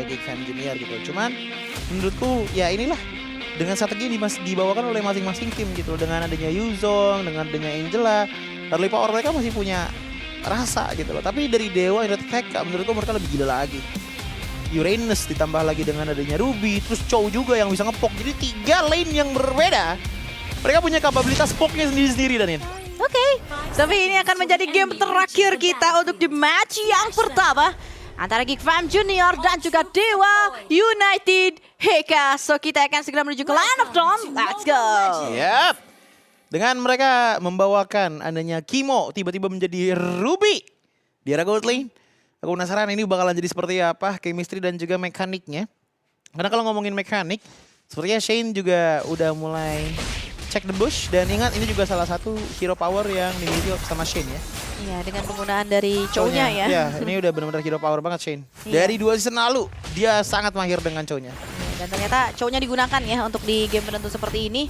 oleh Geek Fam Junior gitu. Cuman menurutku ya inilah dengan strategi yang dibawakan oleh masing-masing tim gitu. Dengan adanya Yuzong, dengan adanya Angela, early power mereka masih punya rasa gitu loh. Tapi dari Dewa yang TK menurutku mereka lebih gila lagi. Uranus ditambah lagi dengan adanya Ruby, terus Chow juga yang bisa ngepok. Jadi 3 lane yang berbeda. Mereka punya kapabilitas poknya sendiri-sendiri Danin. Oke, tapi ini akan menjadi game terakhir kita untuk di match yang pertama antara Geek Fam Junior dan juga Dewa United Heka. So kita akan segera menuju ke line of dawn. Let's go. Yap. Dengan mereka membawakan adanya Kimo tiba-tiba menjadi Ruby di area gold lane. Aku penasaran ini bakalan jadi seperti apa chemistry dan juga mekaniknya. Karena kalau ngomongin mekanik, sepertinya Shane juga udah mulai check the bush. Dan ingat ini juga salah satu hero power yang dimiliki sama Shane ya. Iya, dengan penggunaan dari Chow-nya ya. Iya, ini udah benar-benar hero power banget Shane. Iya. Dari 2 season lalu, dia sangat mahir dengan Chow-nya. Dan ternyata Chow-nya digunakan ya untuk di game penentu seperti ini.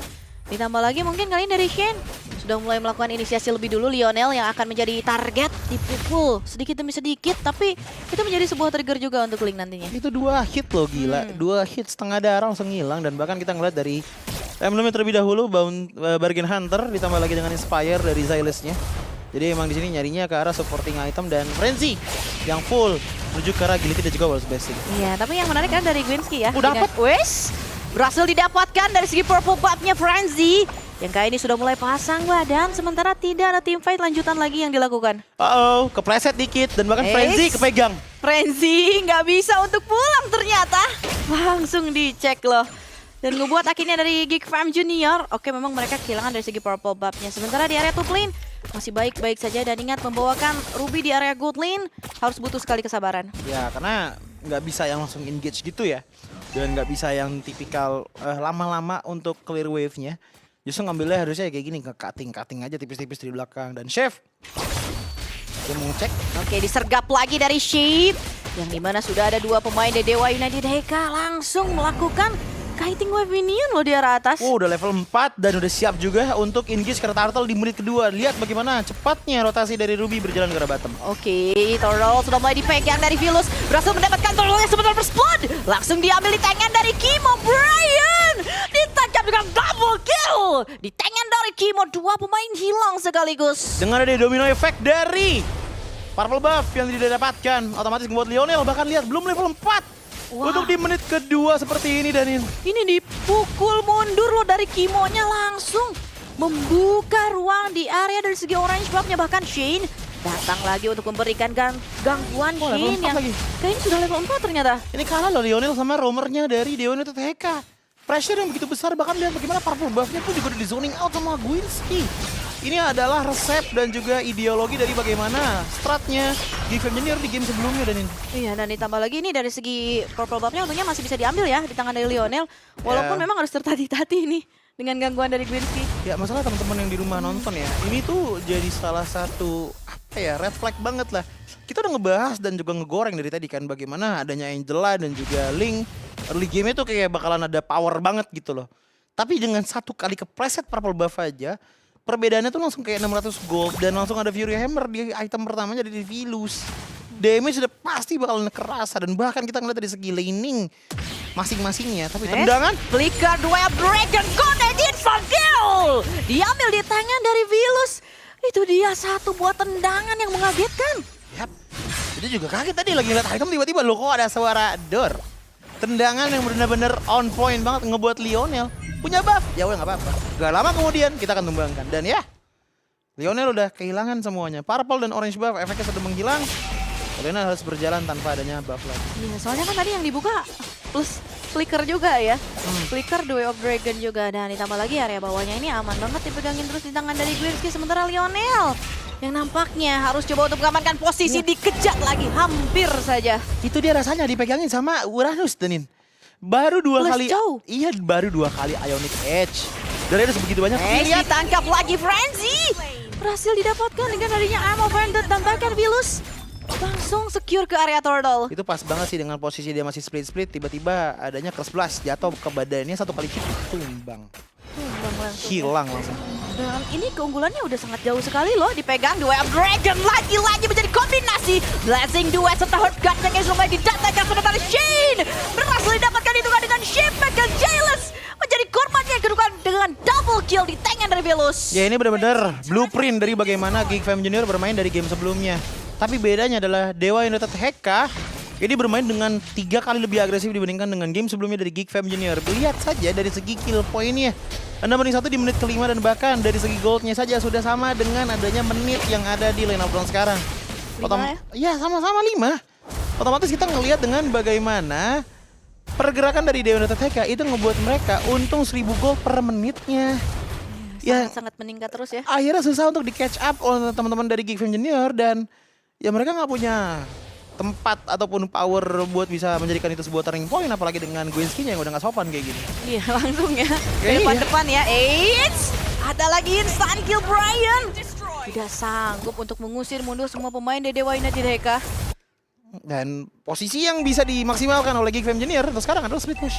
Ditambah lagi mungkin kali ini dari Shane sudah mulai melakukan inisiasi lebih dulu. Lionel yang akan menjadi target, dipukul sedikit demi sedikit. Tapi itu menjadi sebuah trigger juga untuk Link nantinya. Itu 2 hit loh gila, 2 hit setengah darah langsung hilang. Dan bahkan kita ngeliat dari emblemnya terlebih dahulu, Bargain Hunter ditambah lagi dengan Inspire dari Xylus-nya. Jadi emang di sini nyarinya ke arah supporting item dan Frenzy yang full menuju ke arah Agility dan juga Walls Basic. Iya, tapi yang menarik kan dari Gwinsky ya. Dapat. Wes, berhasil didapatkan dari segi purple buff-nya Frenzy. Yang kali ini sudah mulai pasang badan, sementara tidak ada team fight lanjutan lagi yang dilakukan. Kepleset dikit dan bahkan Frenzy kepegang. Frenzy nggak bisa untuk pulang ternyata. Langsung dicek loh. Dan ngebuat akhirnya dari Geek Fam Junior. Oke, memang mereka kehilangan dari segi purple buff-nya. Sementara di area top lane masih baik-baik saja. Dan ingat, membawakan Ruby di area gold lane harus butuh sekali kesabaran. Ya, karena nggak bisa yang langsung engage gitu ya. Dan nggak bisa yang tipikal lama-lama untuk clear wave-nya. Justru ngambilnya harusnya kayak gini, ke-cutting aja tipis-tipis di belakang. Dan Chef, dia mau ngecek. Oke, disergap lagi dari Sheep. Yang dimana sudah ada 2 pemain dari Dewa United Heka langsung melakukan kiting wave minion loh di arah atas. Udah level 4 dan udah siap juga untuk engage ke Turtle di menit kedua. Lihat bagaimana cepatnya rotasi dari Ruby berjalan ke arah bottom. Oke, Turtle sudah mulai dipegang dari Vilus. Berhasil mendapatkan Turtle yang sebentar bersplod. Langsung diambil di tangan dari Kimo. Brian ditangkap dengan double kill. Di tangan dari Kimo, 2 pemain hilang sekaligus. Dengan ada domino effect dari purple buff yang tidak dapatkan, otomatis membuat Lionel bahkan lihat belum level 4. Wah. Untuk di menit kedua seperti ini Danin. Ini dipukul mundur loh dari Kimonya, langsung membuka ruang di area dari segi orange buff-nya. Bahkan Shane datang lagi untuk memberikan gangguan. Oh, level Shane 4 yang lagi. kayaknya sudah level 4 ternyata. Ini kalah loh Lionel sama roamernya dari Dewa United Heka. Pressure yang begitu besar, bahkan lihat bagaimana purple buff-nya pun juga udah di zoning out sama Gwinsky. Ini adalah resep dan juga ideologi dari bagaimana stratnya Geek Fam Junior di game sebelumnya Danin. Iya, dan ditambah lagi ini dari segi purple buff-nya untungnya masih bisa diambil ya di tangan dari Lionel. Walaupun memang harus tertati-tati ini dengan gangguan dari Gwinsky. Ya masalah teman-teman yang di rumah nonton ya, ini tuh jadi salah satu red flag banget lah. Kita udah ngebahas dan juga ngegoreng dari tadi kan bagaimana adanya Angela dan juga Link early game itu kayak bakalan ada power banget gitu loh. Tapi dengan satu kali kepreset purple buff aja, perbedaannya tuh langsung kayak 600 gold dan langsung ada Fury Hammer di item pertamanya dari Vilus. Damage sudah pasti bakal kerasa dan bahkan kita ngeliat dari segi laning masing-masingnya. Tapi tendangan Flicker Duel Dragon Connected for kill. Diambil di tangan dari Vilus. Itu dia satu buat tendangan yang mengagetkan. yap. Itu juga kaget tadi lagi lihat item tiba-tiba loh kok ada suara door. Tendangan yang benar-benar on point banget ngebuat Lionel punya buff. Ya udah nggak apa-apa. Gak lama kemudian kita akan tumbangkan dan ya Lionel udah kehilangan semuanya. Purple dan orange buff efeknya sudah menghilang. Lionel harus berjalan tanpa adanya buff lagi. Iya, soalnya kan tadi yang dibuka plus flicker juga ya. Flicker The Way of Dragon juga. Dan ditambah lagi area bawahnya ini aman banget dipegangin terus di tangan dari Gwinsky. Sementara Lionel yang nampaknya harus coba untuk mengamankan posisi, dikejar lagi hampir saja. Itu dia rasanya dipegangin sama Uranus Danin. Baru 2 kali. Jauh. Iya, baru 2 kali Ionic Edge. Dari ada sebegitu banyak. Lihat ditangkap lagi Frenzy. Berhasil didapatkan dengan adanya Arm of Ended dan bahkan Vilus langsung secure ke area Turtle. Itu pas banget sih dengan posisi dia masih split-split. Tiba-tiba adanya Curse Blast jatuh ke badannya satu kali hit tumbang. Hilang langsung. Dan ini keunggulannya udah sangat jauh sekali loh. Dipegang The Way of Dragon lagi-lagi menjadi kombinasi. Blessing Duet serta Hurt Guns yang mulai didatangkan sementara Shane dari Velus. Ya ini benar-benar blueprint dari bagaimana Geek Fam Junior bermain dari game sebelumnya. Tapi bedanya adalah Dewa United HK ini bermain dengan 3 kali lebih agresif dibandingkan dengan game sebelumnya dari Geek Fam Junior. Lihat saja dari segi kill poinnya 6-1 di menit kelima dan bahkan dari segi goldnya saja sudah sama dengan adanya menit yang ada di Lane of Dawn sekarang. Ya sama-sama 5. Otomatis kita ngelihat dengan bagaimana pergerakan dari Dewa United HK itu ngebuat mereka untung 1000 gold per menitnya. Ya Sangat meningkat terus ya. akhirnya susah untuk di catch up oleh teman-teman dari Geek Fam Junior dan ya mereka nggak punya tempat ataupun power buat bisa menjadikan itu sebuah turning point apalagi dengan Gwinsky-nya yang udah nggak sopan kayak gini. Iya langsung ya. Iya. Depan-depan ya. Eits. Ada lagi instant kill Brian. Tidak sanggup untuk mengusir mundur semua pemain dari Dewa United HK. Dan posisi yang bisa dimaksimalkan oleh Geek Fam Junior untuk sekarang adalah split push.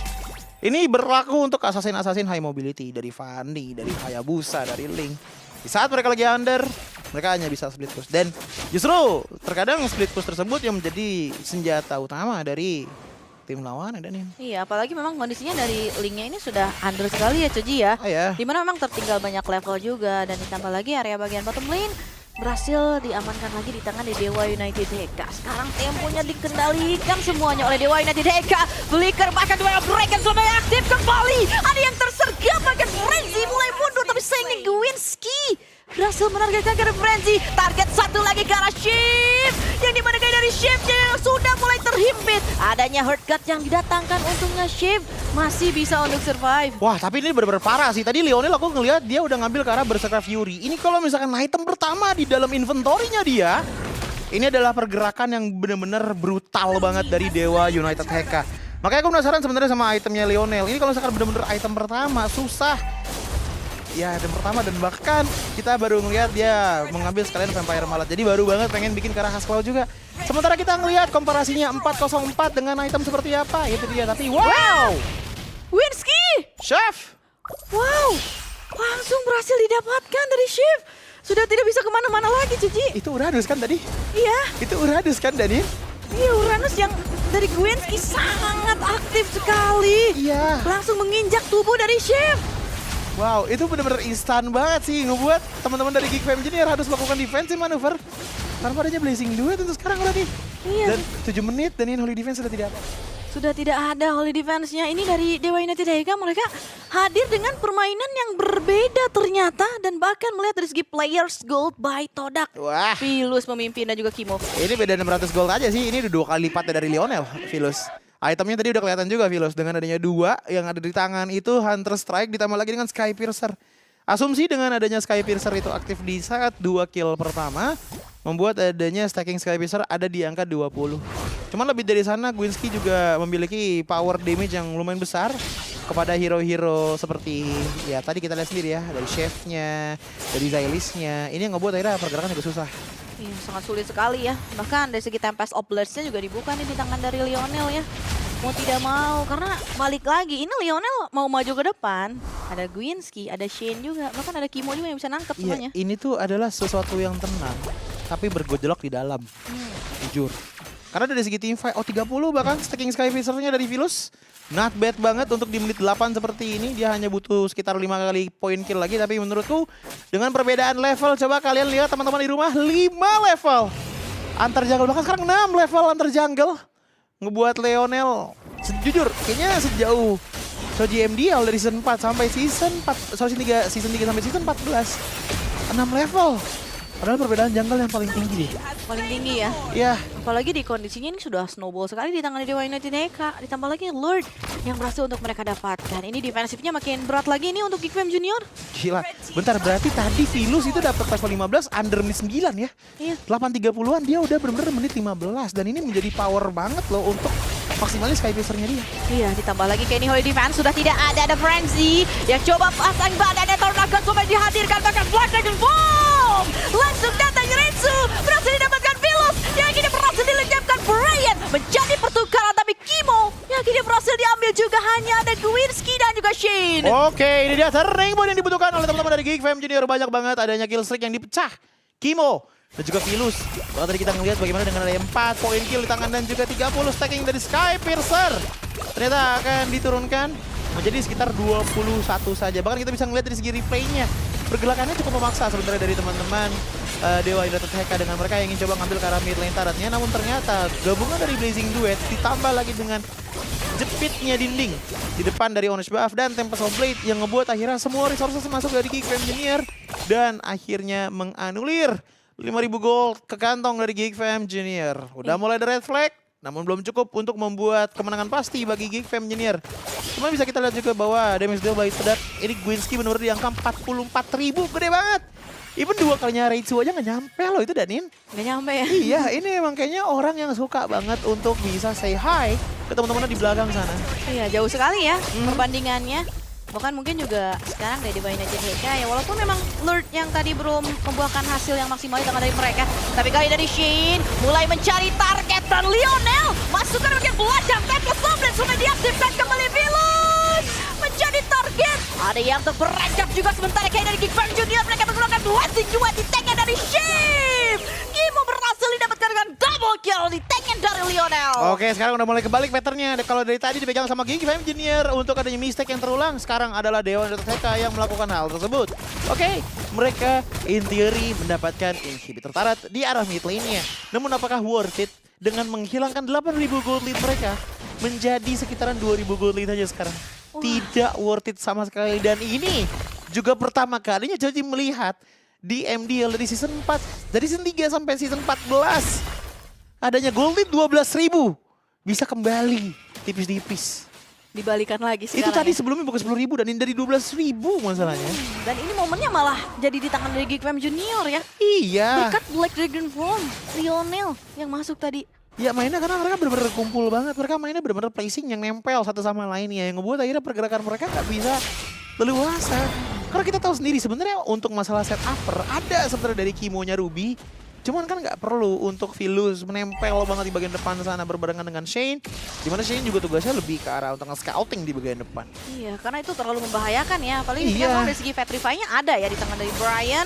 Ini berlaku untuk assassin-assassin high mobility dari Fanny, dari Hayabusa, dari Link. Di saat mereka lagi under, mereka hanya bisa split push. Dan justru terkadang split push tersebut yang menjadi senjata utama dari tim lawan ada nih. Iya, apalagi memang kondisinya dari Linknya ini sudah under sekali ya Coji ya. Oh ya. Dimana memang tertinggal banyak level juga dan ditambah lagi area bagian bottom lane berhasil diamankan lagi di tangan di Dewa United HK. Sekarang temponya dikendalikan semuanya oleh Dewa United HK. Flicker bahkan dua Dragon sampai aktif kembali. Ada yang tersergap bahkan Frenzy mulai mundur tapi sayangnya Gwinsky berhasil menargetkan ke Frenzy. Target satu lagi ke arah Shift. Yang dimana kayak dari Shiftnya sudah mulai terhimpit. Adanya Hurt Guard yang didatangkan untungnya Shift masih bisa untuk survive. Wah, tapi ini benar-benar parah sih. Tadi Lionel aku ngelihat dia udah ngambil ke arah Berserker Fury. Ini kalau misalkan item pertama di dalam inventory-nya dia, ini adalah pergerakan yang benar-benar brutal banget dari Dewa United HK. Makanya aku penasaran sebenarnya sama itemnya Lionel. Ini kalau misalkan benar-benar item pertama susah. Ya, item pertama dan bahkan kita baru ngelihat dia mengambil sekalian Vampire Mallet. Jadi baru banget pengen bikin ke arah Hasclaw juga. Sementara kita ngelihat komparasinya 404 dengan item seperti apa. Itu dia, tapi wow! Gwinsky! Chef! Wow, langsung berhasil didapatkan dari Shift. Sudah tidak bisa kemana-mana lagi, Cici. Itu Uranus kan tadi? Iya, Itu Uranus kan tadi? iya Uranus yang dari Gwinsky sangat aktif sekali. Iya. Langsung menginjak tubuh dari Shift. Wow, itu benar-benar instan banget sih ngebuat teman-teman dari Geek Fam Junior harus melakukan defensive manuver tanpa adanya Blazing Duet untuk sekarang berarti. Iya, Dan 7 menit dan ini Holy Defense sudah tidak ada. sudah tidak ada Holy Defense-nya. Ini dari Dewa United HK mereka hadir dengan permainan yang berbeda ternyata. Dan bahkan melihat dari segi players gold by Todak. Wah, Vilus memimpin dan juga Kimo. ini beda 600 gold aja sih. Ini udah 2 kali lipatnya dari Lionel, Vilus. Itemnya tadi udah kelihatan juga Vilus. Dengan adanya 2 yang ada di tangan itu Hunter Strike ditambah lagi dengan Sky Piercer. Asumsi dengan adanya Sky Piercer itu aktif di saat 2 kill pertama membuat adanya stacking Sky Piercer ada di angka 20. Cuman lebih dari sana Gwinsky juga memiliki power damage yang lumayan besar kepada hero-hero seperti ya tadi kita lihat sendiri ya, dari Chef-nya, dari Zylis-nya. Ini yang ngebuat akhirnya pergerakan juga susah. Iya, sangat sulit sekali ya. Bahkan dari segi Tempest of Blades-nya juga dibuka nih di tangan dari Lionel ya. Mau tidak mau, karena balik lagi, ini Lionel mau maju ke depan. Ada Gwinsky, ada Shane juga, bahkan ada Kimo juga yang bisa nangkep Iya, semuanya. ini tuh adalah sesuatu yang tenang, tapi bergejolak di dalam. Jujur. Karena dari segi team fight, 30 bahkan stacking Sky Piercer-nya dari Vilus. Not bad banget untuk di menit 8 seperti ini. Dia hanya butuh sekitar 5 kali point kill lagi. Tapi menurutku dengan perbedaan level, coba kalian lihat teman-teman di rumah, 5 level. Antar jungle, bahkan sekarang 6 level antar jungle. Ngebuat Lionel, jujur kayaknya sejauh Shoji MDL dari season 4 sampai season 4, season 3 sampai season 14. 6 level. Padahal perbedaan jungle yang paling tinggi deh. Paling tinggi ya. Iya. Apalagi di kondisinya ini sudah snowball sekali di tangan Dewa United HK. Ditambah lagi Lord yang berhasil untuk mereka dapatkan. Ini defensifnya makin berat lagi ini untuk Geek Fam Junior. Gila, bentar berarti tadi Vilus itu dapat level 15 under menit 9 ya. Iya. 8.30-an dia udah bener-bener menit 15 dan ini menjadi power banget loh untuk maksimalnya Sky Piercer-nya dia. Iya, ditambah lagi kayak ini Holy Defense sudah tidak ada Frenzy yang coba pasang badannya Tornado sampai dihadirkan bahkan Black Dragon Bomb. Langsung datang Rensu, berhasil didapatkan Vilus yang akhirnya berhasil dilenyapkan Brian menjadi pertukaran tapi Kimo yang akhirnya berhasil diambil juga hanya ada Gwinsky dan juga Shane. Oke, ini dia turning point yang dibutuhkan oleh teman-teman dari Geek Fam Junior. Banyak banget adanya kill streak yang dipecah. Kimo dan juga Vilus. Kalau tadi kita ngelihat bagaimana dengan ada 4 poin kill di tangan dan juga 30 stacking dari Sky Piercer. Ternyata akan diturunkan. menjadi sekitar 21 saja. Bahkan kita bisa ngeliat dari segi replaynya, pergerakannya cukup memaksa sebenarnya dari teman-teman Dewa United HK dengan mereka yang ingin coba ngambil ke arah mid lane turretnya. Namun ternyata gabungan dari Blazing Duet ditambah lagi dengan jepitnya dinding di depan dari Orange Buff dan Tempest of Blade yang ngebuat akhirnya semua resources masuk dari Geekfam Engineer dan akhirnya menganulir 5.000 gold ke kantong dari Geekfam Engineer. Udah mulai ada red flag, namun belum cukup untuk membuat kemenangan pasti bagi Geekfam Engineer. Cuma bisa kita lihat juga bahwa damage deal by Sedat ini Gwinsky benar-benar di angka 44.000, gede banget. Even 2 kalinya Reichu aja nggak nyampe loh itu Danin. Nggak nyampe ya? Iya, ini emang kayaknya orang yang suka banget untuk bisa say hi ke teman-teman di belakang sana. Iya, jauh sekali ya perbandingannya. Bahkan mungkin juga sekarang dari United HK ya, walaupun memang Lord yang tadi belum membuahkan hasil yang maksimal di tangan dari mereka. Tapi kali dari Shin mulai mencari target dan Lionel masukkan bagian belakang. Tempest Somblet sudah diaktifkan kembali Vilus menjadi target. Ada yang terperangkap juga sementara kayak dari Geekfam Junior. Mereka menggunakan blessing juga di tanknya dari Shin. Gimo berhasil didapatkan dengan double kill di tanknya dari Lionel. Oke, sekarang udah mulai kebalik patternnya. Kalau dari tadi dipegang sama Geekfam Engineer untuk adanya mistake yang terulang, sekarang adalah Dewa United HK yang melakukan hal tersebut. Oke, mereka in theory mendapatkan inhibitor turret di arah mid lane-nya. Namun apakah worth it dengan menghilangkan 8.000 gold lead mereka menjadi sekitaran 2.000 gold lead aja sekarang? Tidak worth it sama sekali. Dan ini juga pertama kalinya jadi melihat di MDL dari season 4, dari season 3 sampai season 14 adanya gold lead 12.000 bisa kembali tipis-tipis. Dibalikan lagi sekarang. Itu tadi ya. sebelumnya bukan 10.000 dan ini dari 12.000 masalahnya. Dan ini momennya malah jadi di tangan dari Geekfam Junior ya. Iya. Berkat Black Dragon Form, Lionel yang masuk tadi. Ya mainnya karena mereka benar-benar kumpul banget. Mereka mainnya benar-benar placing yang nempel satu sama lainnya. Yang ngebuat akhirnya pergerakan mereka nggak bisa leluasa. Karena kita tahu sendiri sebenarnya untuk masalah set upper ada sebenarnya dari Kimonya Ruby. Cuman kan nggak perlu untuk Vilus menempel banget di bagian depan sana berbarengan dengan Shane. Dimana Shane juga tugasnya lebih ke arah untuk nge-scouting di bagian depan. Iya, karena itu terlalu membahayakan ya. Apalagi Iya. kan dari segi Petrify-nya ada ya di tangan dari Brian.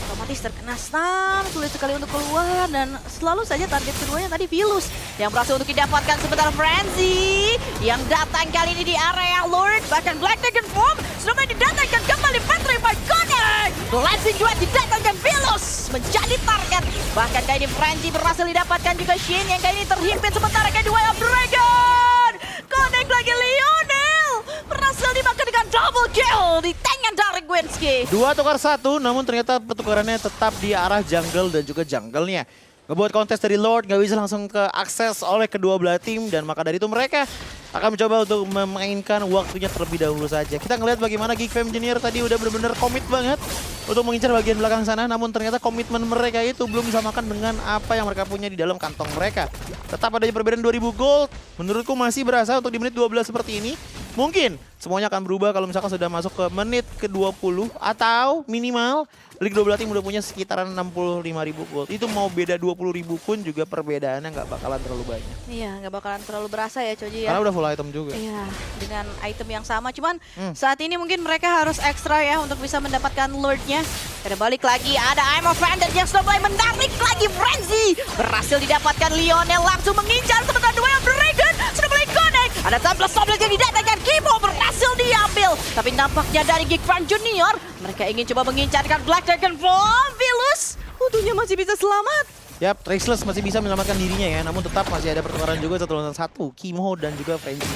Otomatis terkena stun, sulit sekali untuk keluar. Dan selalu saja target keduanya tadi Vilus yang berhasil untuk didapatkan. Sementara Frenzy yang datang kali ini di area Lord. Bahkan Black Dragon Form sudah mulai didatangkan kembali Petrify Connect. Blessing juga didatangkan Vilus menjadi target. Bahkan kali ini Frenzy berhasil didapatkan juga Shin yang kali ini terhimpit. Sementara kali Way of Dragon Connect lagi Lionel berhasil dimakan dengan double kill di tangan dari Gwinsky. 2 tukar 1, namun ternyata pertukarannya tetap di arah jungle dan juga jungle-nya. Ngebuat kontes dari Lord nggak bisa langsung ke akses oleh kedua belah tim. Dan maka dari itu mereka akan mencoba untuk memainkan waktunya terlebih dahulu saja. Kita ngelihat bagaimana Geekfam Engineer tadi udah benar-benar komit banget untuk mengincar bagian belakang sana. Namun ternyata komitmen mereka itu belum disamakan dengan apa yang mereka punya di dalam kantong mereka. Tetap adanya perbedaan 2.000 gold. Menurutku masih berasa untuk di menit 12 seperti ini. Mungkin semuanya akan berubah kalau misalkan sudah masuk ke menit ke-20 atau minimal League 12 tim udah punya sekitaran 65.000 gold. Itu mau beda 20.000 pun juga perbedaannya nggak bakalan terlalu banyak. Iya, nggak bakalan terlalu berasa ya Choji ya. Karena udah full item juga. Iya, dengan item yang sama. Cuman saat ini mungkin mereka harus ekstra ya untuk bisa mendapatkan Lord-nya. Karena balik lagi ada I'm a Fan yang sudah mulai menarik lagi Frenzy. Berhasil didapatkan Lionel langsung mengincar. Sementara Way of Dragon sudah mulai connect. Ada Tempest Somblet yang didatangkan Kimo berhasil diambil. Tapi nampaknya dari Geekfam Junior mereka ingin coba mengincarkan Black Dragon Form. Vilus untungnya masih bisa selamat. Yap, Traceless masih bisa menyelamatkan dirinya ya. Namun tetap masih ada pertukaran juga 1-1. Kimo dan juga Frenzy.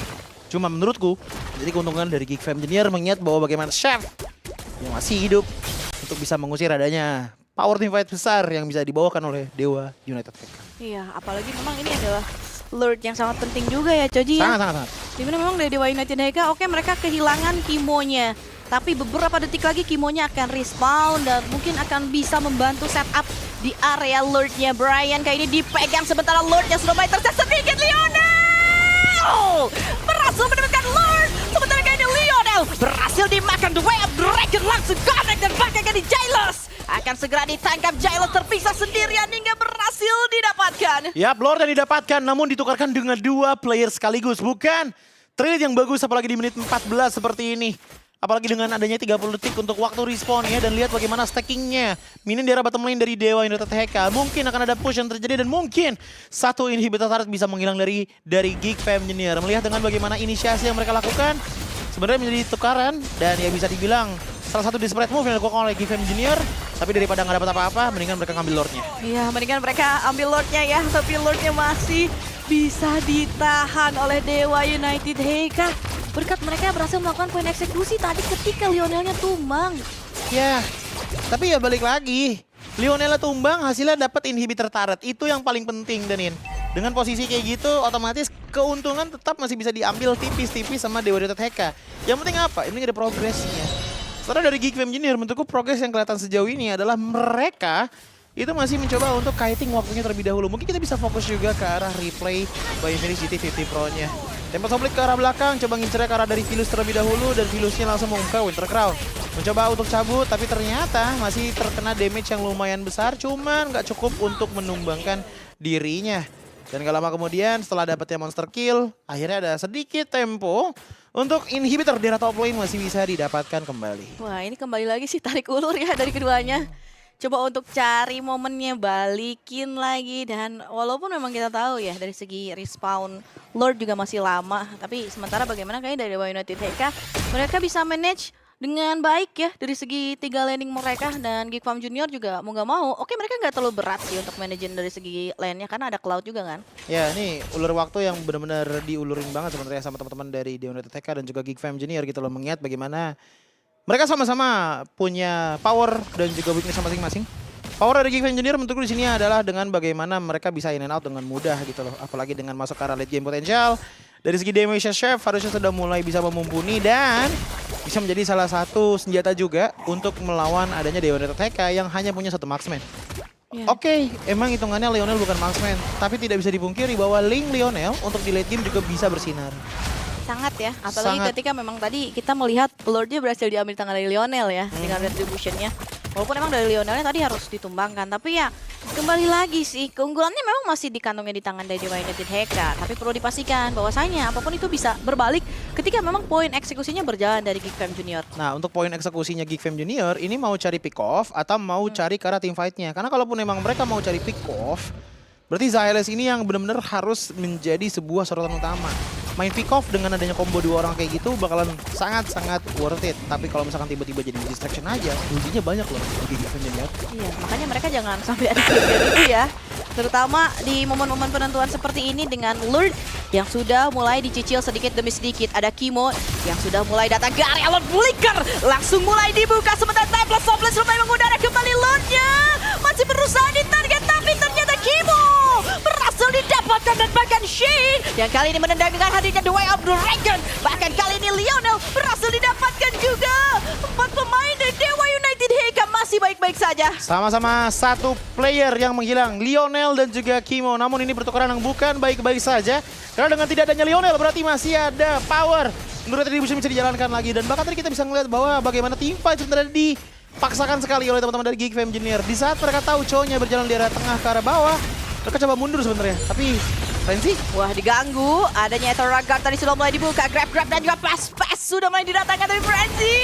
Cuma menurutku, jadi keuntungan dari Geekfam Engineer mengingat bahwa bagaimana Chef yang masih hidup untuk bisa mengusir adanya power team fight besar yang bisa dibawakan oleh Dewa United HK. Iya, apalagi memang ini adalah Lord yang sangat penting juga ya Choji ya. Sangat. Dimana memang dari Dewa United HK, oke mereka kehilangan Kimonya. Tapi beberapa detik lagi Kimonya akan respawn dan mungkin akan bisa membantu setup di area Lord-nya. Brian kayak ini dipegang sementara Lord-nya sudah mulai tersesat sedikit. Lionel berhasil mendapatkan Lord. Sementara kayak ini Lionel berhasil dimakan The Way of Dragon langsung connect dan bahkan di Jailus. Akan segera ditangkap Jailus terpisah sendirian hingga berhasil didapatkan. Yap, Lord yang didapatkan namun ditukarkan dengan 2 player sekaligus. Bukan trade yang bagus apalagi di menit 14 seperti ini. Apalagi dengan adanya 30 detik untuk waktu respawn ya. Dan lihat bagaimana stackingnya. Minion di arah bottom lane dari Dewa United HK. Mungkin akan ada push yang terjadi. Dan mungkin satu inhibitor turret bisa menghilang dari Geekfam Engineer. Melihat dengan bagaimana inisiasi yang mereka lakukan. sebenarnya menjadi tukaran dan ya bisa dibilang salah satu desperate move yang dilakukan oleh GFM Junior. Tapi daripada nggak dapat apa-apa, mendingan mereka ngambil Lordnya. Iya, mendingan mereka ambil Lordnya ya, tapi Lordnya masih bisa ditahan oleh Dewa United Heka. Berkat mereka berhasil melakukan poin eksekusi tadi ketika Lionelnya tumbang. Ya, tapi ya balik lagi. Lionel tumbang, hasilnya dapat inhibitor turret. Itu yang paling penting, Danin. Dengan posisi kayak gitu, otomatis keuntungan tetap masih bisa diambil tipis-tipis sama Dewa United Heka. Yang penting apa? Yang penting ada progresnya. Setelah dari GFM Junior, menurutku progres yang kelihatan sejauh ini adalah mereka itu masih mencoba untuk kiting waktunya terlebih dahulu. Mungkin kita bisa fokus juga ke arah replay by Infinity GT50 Pro-nya. Tempat Soblik ke arah belakang, coba ngincernya ke arah dari Vilus terlebih dahulu dan Vilusnya langsung mengumumkan Winter Crown. Mencoba untuk cabut, tapi ternyata masih terkena damage yang lumayan besar, cuman nggak cukup untuk menumbangkan dirinya. Dan gak lama kemudian setelah dapetnya monster kill, akhirnya ada sedikit tempo untuk inhibitor di top lane masih bisa didapatkan kembali. Wah, ini kembali lagi sih tarik ulur ya dari keduanya. Coba untuk cari momennya, balikin lagi. Dan walaupun memang kita tahu ya dari segi respawn Lord juga masih lama. Tapi sementara bagaimana kayaknya dari Dewa United Heka, mereka bisa manage dengan baik ya dari segi 3 laning mereka. Dan Geek Farm Junior juga mau gak mau, oke mereka nggak terlalu berat sih untuk manajemen dari segi lane-nya karena ada Cloud juga kan. Ya ini ulur waktu yang benar-benar diulurin banget sebenarnya sama teman-teman dari Dewa United Heka dan juga Geek Farm Junior gitu loh. Mengingat bagaimana mereka sama-sama punya power dan juga weakness masing-masing. Power dari Geek Farm Junior menurutku di sini adalah dengan bagaimana mereka bisa in and out dengan mudah gitu loh. Apalagi dengan masuk ke arah late game potential. Dari segi damage Chef harusnya sudah mulai bisa memumpuni dan bisa menjadi salah satu senjata juga untuk melawan adanya Dewa United Heka yang hanya punya satu marksman. Yeah. Oke, emang hitungannya Lionel bukan marksman, tapi tidak bisa dipungkiri bahwa Link Lionel untuk di late game juga bisa bersinar. Sangat ya, apalagi Sangat. ketika memang tadi kita melihat Lordnya berhasil diambil di tangan dari Lionel ya dengan retributionnya. Walaupun emang dari Lionelnya tadi harus ditumbangkan, tapi ya kembali lagi sih keunggulannya memang masih dikantongnya di tangan dari Dewa United Heka. Tapi perlu dipastikan bahwasanya apapun itu bisa berbalik ketika memang poin eksekusinya berjalan dari Geek Fam Junior. Nah, untuk poin eksekusinya Geek Fam Junior ini mau cari pick off atau mau cari ke arah team fight-nya. Karena kalaupun memang mereka mau cari pick off, berarti Zyles ini yang benar-benar harus menjadi sebuah sorotan utama. Main pick off dengan adanya combo 2 orang kayak gitu bakalan sangat-sangat worth it. Tapi kalau misalkan tiba-tiba jadi distraction aja, ruginya banyak loh bagi Geek Fam Junior. Iya, makanya mereka jangan sampai ada kejadian itu ya. Terutama di momen-momen penentuan seperti ini dengan Lord yang sudah mulai dicicil sedikit demi sedikit. Ada Kimo yang sudah mulai datang ke area Lord Flicker. Langsung mulai dibuka sementara Timeless Softness lumayan mengudara kembali Lordnya. Masih berusaha ditarget tapi ternyata Kimo berhasil didapatkan dan bahkan Shane yang kali ini menendang dengan hadirnya The Way of the Dragon. Bahkan kali ini Lionel berhasil didapatkan juga. 4 pemain dari Dewa United Heka masih baik-baik saja. Sama-sama satu player yang menghilang, Lionel dan juga Kimo. Namun ini pertukaran yang bukan baik-baik saja. Karena dengan tidak adanya Lionel berarti masih ada power. Menurut retribution bisa dijalankan lagi. Dan bahkan tadi kita bisa melihat bahwa bagaimana team fight sebenarnya dipaksakan sekali oleh teman-teman dari Geek Fam Junior. Di saat mereka tahu cowoknya berjalan di arah tengah ke arah bawah, mereka coba mundur sebenarnya. Tapi Frenzy, Wah, diganggu. Adanya Eternal Guard tadi sudah mulai dibuka. Grab-grab dan juga pass-pass sudah mulai didatangkan dari Frenzy.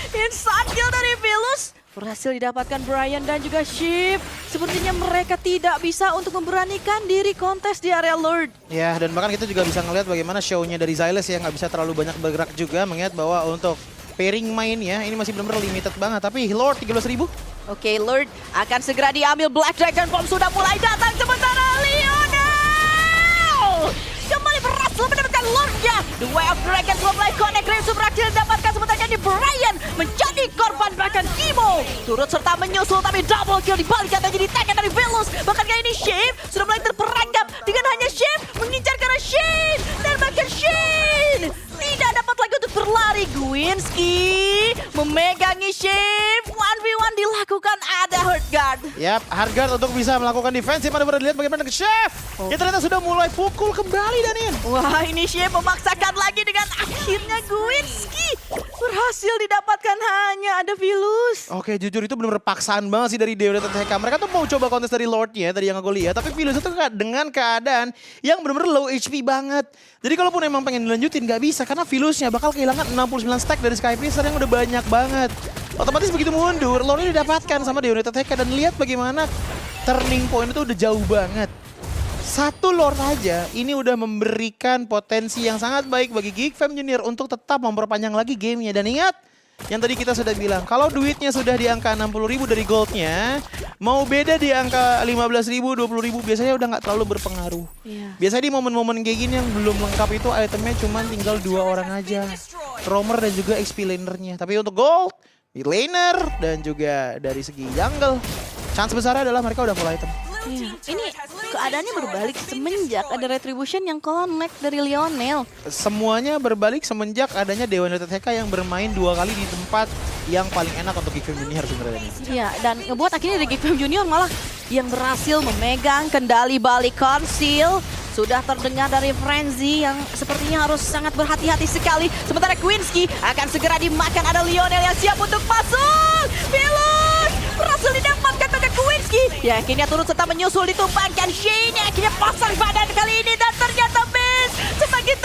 Inside kill dari Vilus. Berhasil didapatkan Brian dan juga Sheep. Sepertinya mereka tidak bisa untuk memberanikan diri kontes di area Lord. ya dan bahkan kita juga bisa ngelihat bagaimana show-nya dari Zyles yang nggak bisa terlalu banyak bergerak juga. Mengingat bahwa untuk pairing mainnya ini masih benar-benar limited banget. Tapi Lord 13.000. Oke, Lord akan segera diambil. Black Dragon Bomb sudah mulai datang. Sementara Lionel kembali berhasil mendapatkan Lordnya. The Way of Dragon belum mulai connect. Graves berhasil didapatkan. Sementara jadi Brian menjadi korban. Bahkan Kimo turut serta menyusul. Tapi double kill dibalikkan dan jadi tangan dari Velus. Bahkan kali ini Shane sudah mulai terperangkap. Dengan hanya Shane mengincar ke arah Shane. Dan bahkan Shane tidak dapat lagi untuk berlari. Gwinski memegangi Shane. 1v1 dilakukan, ada Hurt Guard. Yap, Hardguard untuk bisa melakukan defensif. Ada dilihat bagaimana ke Chef. Ya ternyata sudah mulai pukul kembali Danin. Wah, ini Shane memaksakan lagi dengan akhirnya Gwinski berhasil didapatkan, hanya ada Vilus. Oke, jujur itu benar-benar paksaan banget sih dari Dewa United Heka. Mereka tuh mau coba kontes dari Lordnya tadi yang aku lihat. Tapi Vilus itu dengan keadaan yang benar-benar low HP banget. Jadi kalaupun emang pengen dilanjutin nggak bisa. Karena Vilusnya bakal kehilangan 69 stack dari Skyfisher yang udah banyak banget. Otomatis begitu mundur, Lordnya didapatkan sama Dewa United Heka. Dan lihat bagaimana turning point itu udah jauh banget. Satu Lord aja ini udah memberikan potensi yang sangat baik bagi Geek Fam Junior untuk tetap memperpanjang lagi gamenya. Dan ingat, yang tadi kita sudah bilang, kalau duitnya sudah di angka 60.000 dari goldnya, mau beda di angka 15.000, 20.000 biasanya udah nggak terlalu berpengaruh. Iya. Biasanya di momen-momen kayak gini yang belum lengkap itu itemnya cuma tinggal 2 orang aja. Roamer dan juga XP lanernya. Tapi untuk gold, mid laner, dan juga dari segi jungle, chance besar adalah mereka udah full item. Iya. Ini keadaannya berbalik semenjak ada retribution yang connect dari Lionel. Semuanya berbalik semenjak adanya Dewa United HK yang bermain 2 kali di tempat yang paling enak untuk Geek Fam Junior sebenarnya. Iya, dan ngebuat akhirnya dari Geek Fam Junior malah yang berhasil memegang kendali balik Conceal. Sudah terdengar dari Frenzy yang sepertinya harus sangat berhati-hati sekali. Sementara Quinski akan segera dimakan. Ada Lionel yang siap untuk masuk. Pilot berhasil didapatkan oleh Quinski. Ya, akhirnya turut serta menyusul ditumpangkan Shane yang akhirnya pasang badan kali ini. Dan ternyata Miss semakin